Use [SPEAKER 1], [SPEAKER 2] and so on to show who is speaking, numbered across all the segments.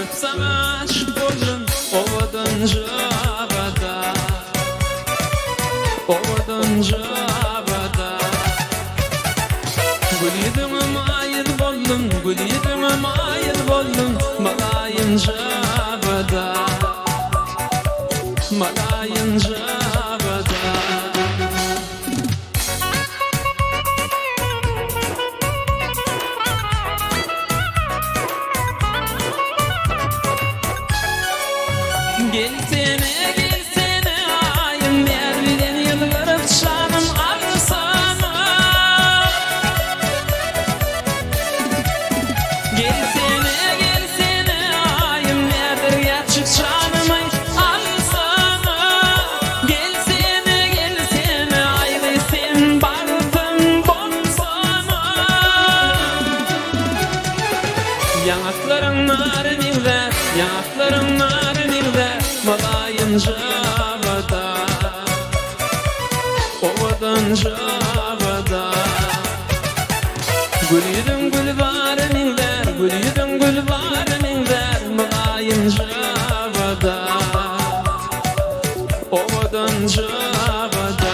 [SPEAKER 1] görüp sana aşık oldum ovadan javada, ovadan javada. Gülüdüm mayıl boldum, gülüdüm mayıl boldum, malayın javada, malayın javada. Gelsene gelsene ayım yerden yıllarıp şanım alsana. Gelsene gelsene ayım nerede yaçık şanımı alsana. Gelsene gelsene ayım sen bardım bolsana. Yanakların narininde, yanakların narininde, malayın javada, ovadan javada. Gülüdüm gül varın der, gülüdüm gül varın der, malayın javada, ovadan javada.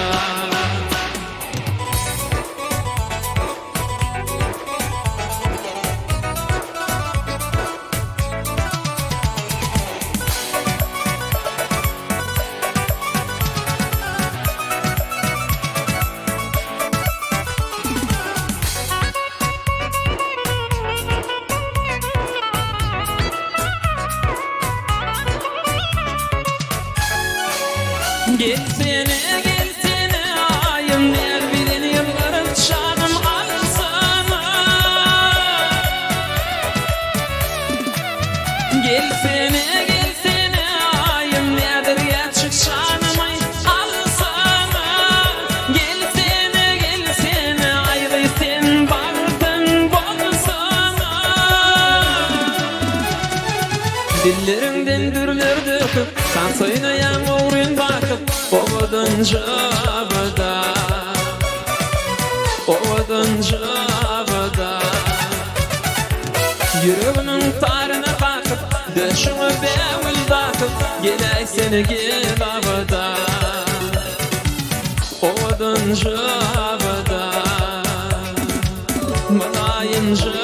[SPEAKER 1] Gelsene gelsene ayım nereden yıllarım şanım alsana. Gelsene gelsene ayım nereden yaçık şanımı alsana. Gelsene gelsene ayım sen bardın bolsana. Dillerinden dürler döküp sen oynayan uğrun bakıp ovadan javada, ovadan javada. Yüreğinin tarına bakıp döşümü bevül bakıp gelay seni gel avada, ovadan javada, malayın javada.